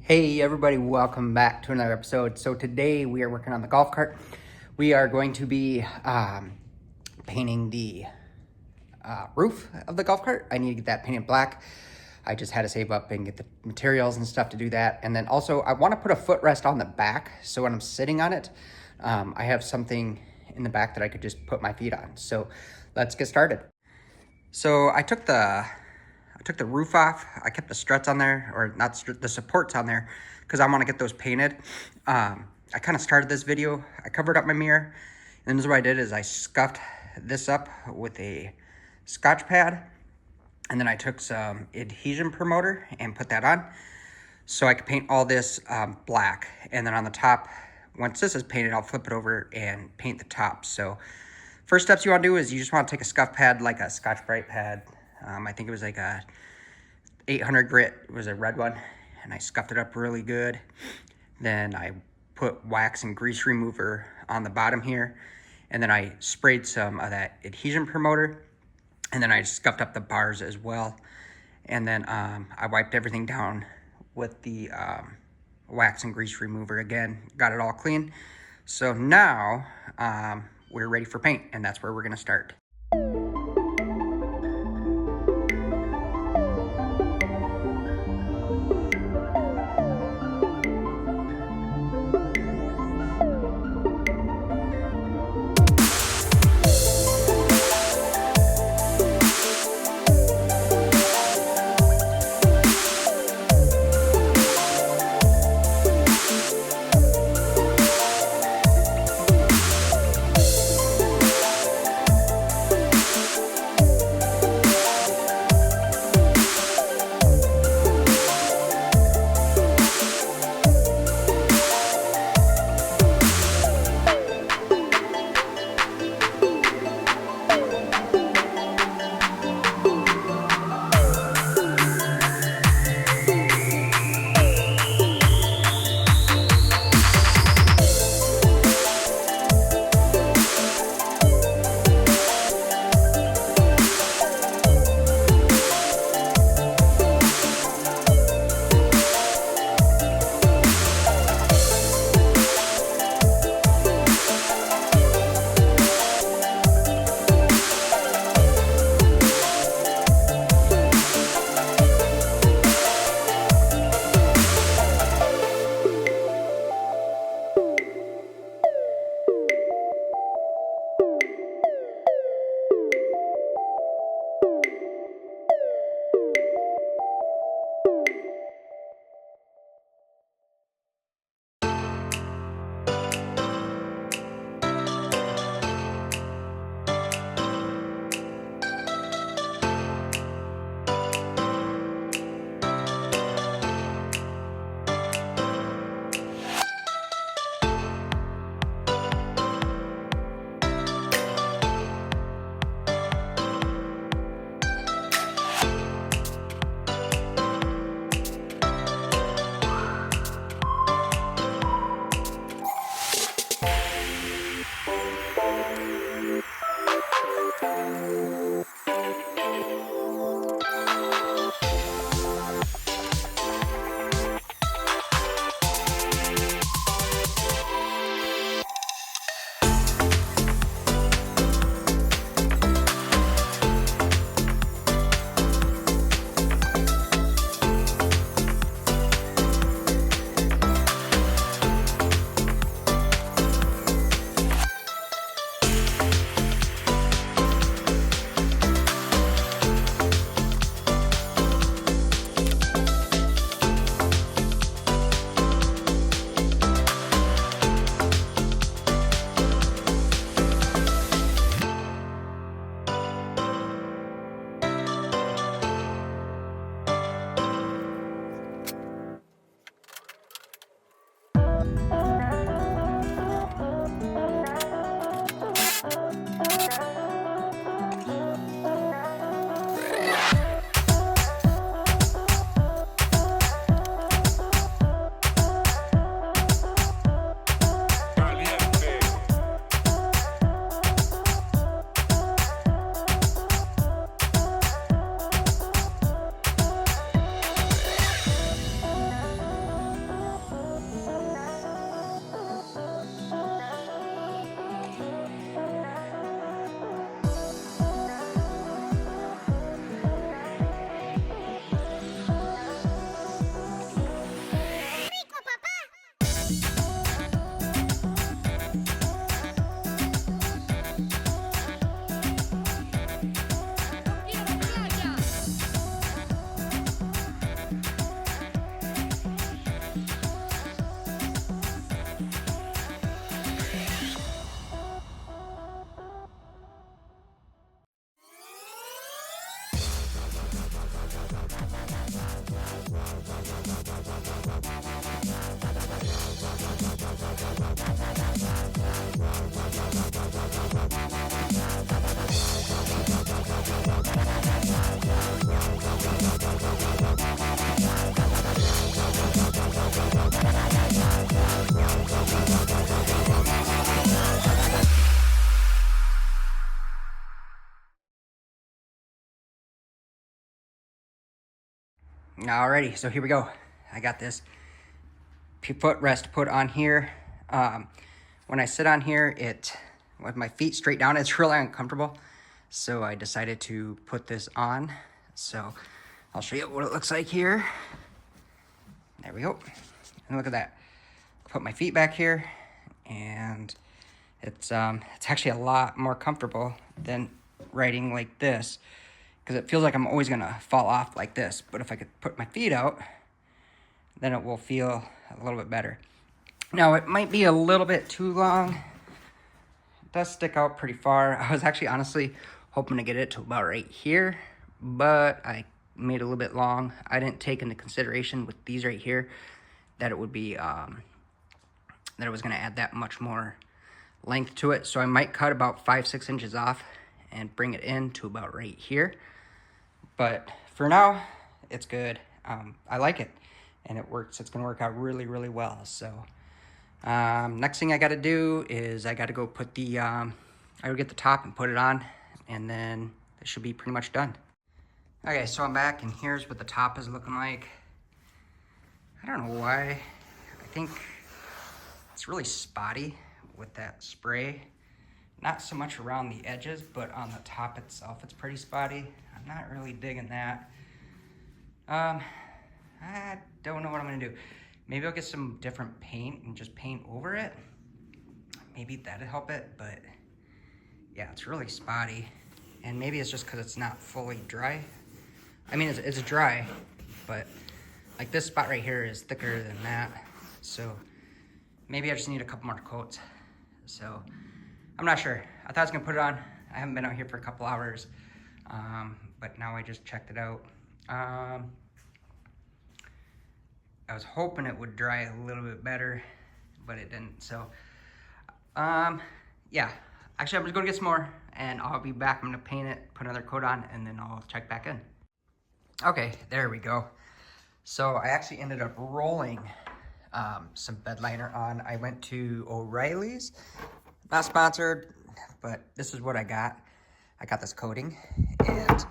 Hey everybody, welcome back to another episode. So today we are working on the golf cart. We are going to be painting the roof of the golf cart. I need to get that painted black. I just had to save up and get the materials and stuff to do that. And then also I want to put a footrest on the back, so when I'm sitting on it, I have something in the back that I could just put my feet on. So let's get started. So I took the roof off. I kept the struts on there, or not the supports on there, because I want to get those painted. I kind of started this video. I covered up my mirror, and this is what I did is I scuffed this up with a Scotch pad, and then I took some adhesion promoter and put that on, so I could paint all this black. And then on the top, once this is painted, I'll flip it over and paint the top. So first steps you want to do is you just want to take a scuff pad, like a Scotch-Brite pad. I think it was like a 800 grit. It was a red one, and I scuffed it up really good. Then I put wax and grease remover on the bottom here, and then I sprayed some of that adhesion promoter, and then I scuffed up the bars as well. And then I wiped everything down with the wax and grease remover again, got it all clean. So now we're ready for paint, and that's where we're gonna start. Alrighty, so here we go. I got this footrest put on here. When I sit on here, with my feet straight down, it's really uncomfortable. So I decided to put this on. So I'll show you what it looks like here. There we go. And look at that. Put my feet back here, and it's actually a lot more comfortable than riding like this, because it feels like I'm always gonna fall off like this. But if I could put my feet out, then it will feel a little bit better. Now, it might be a little bit too long. It does stick out pretty far. I was actually honestly hoping to get it to about right here, but I made it a little bit long. I didn't take into consideration with these right here that it would be, that it was gonna add that much more length to it. So I might cut about 5-6 inches off and bring it in to about right here. But for now, it's good. I like it, and it works. It's gonna work out really, really well. So next thing I gotta do is I gotta go put the, I gotta get the top and put it on, and then it should be pretty much done. Okay, so I'm back, and here's what the top is looking like. I don't know why. I think it's really spotty with that spray. Not so much around the edges, but on the top itself, it's pretty spotty. I'm not really digging that. I don't know what I'm gonna do. Maybe I'll get some different paint and just paint over it. Maybe that'd help it, but yeah, it's really spotty. And maybe it's just because it's not fully dry. I mean, it's dry, but like this spot right here is thicker than that. So maybe I just need a couple more coats. So I'm not sure. I thought I was gonna put it on. I haven't been out here for a couple hours, but now I just checked it out. I was hoping it would dry a little bit better, but it didn't. So, yeah. Actually, I'm just gonna get some more, and I'll be back. I'm gonna paint it, put another coat on, and then I'll check back in. Okay, there we go. So I actually ended up rolling some bed liner on. I went to O'Reilly's. Not sponsored, but this is what I got. I got this coating, and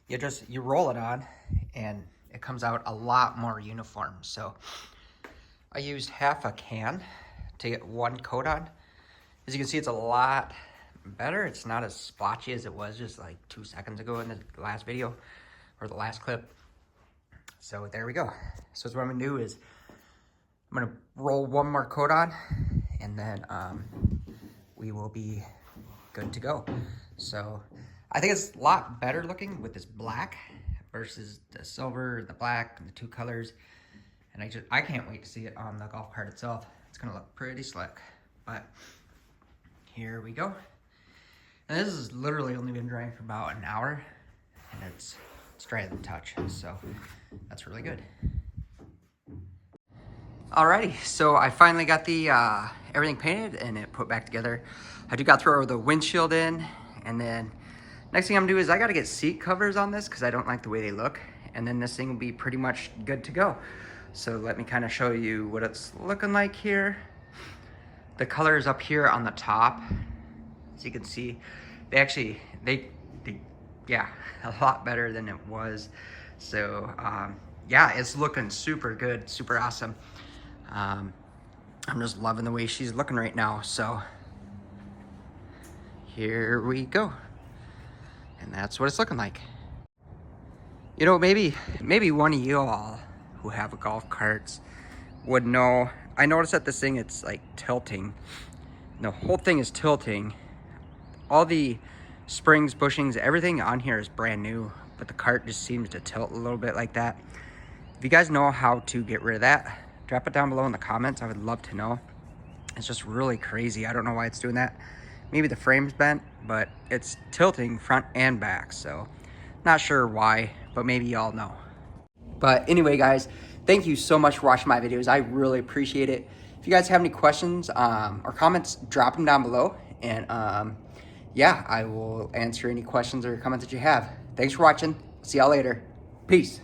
you roll it on, and it comes out a lot more uniform. So I used half a can to get one coat on. As you can see, it's a lot better. It's not as splotchy as it was just like 2 seconds ago in the last video, or the last clip. So there we go. So what I'm gonna do is I'm gonna roll one more coat on, and then we will be good to go. So I think it's a lot better looking with this black versus the silver, the black, and the two colors. And I can't wait to see it on the golf cart itself. It's gonna look pretty slick. But here we go. And this has literally only been drying for about an hour, and it's dry to the touch, so that's really good. Alrighty, so I finally got the everything painted and it put back together. I got to throw the windshield in, and then next thing I'm gonna do is I gotta get seat covers on this because I don't like the way they look, and then this thing will be pretty much good to go. So let me kind of show you what it's looking like here. The color is up here on the top. As you can see, yeah, a lot better than it was. So yeah, it's looking super good, super awesome. I'm just loving the way she's looking right now. So here we go. And that's what it's looking like. You know, maybe one of you all who have golf carts would know. I noticed that this thing, it's like tilting. The whole thing is tilting. All the springs, bushings, everything on here is brand new, but the cart just seems to tilt a little bit like that. If you guys know how to get rid of that, drop it down below in the comments. I would love to know. It's just really crazy. I don't know why it's doing that. Maybe the frame's bent, but it's tilting front and back, so not sure why, but maybe y'all know. But anyway, guys, thank you so much for watching my videos. I really appreciate it. If you guys have any questions or comments, drop them down below. And yeah, I will answer any questions or comments that you have. Thanks for watching. See y'all later. Peace.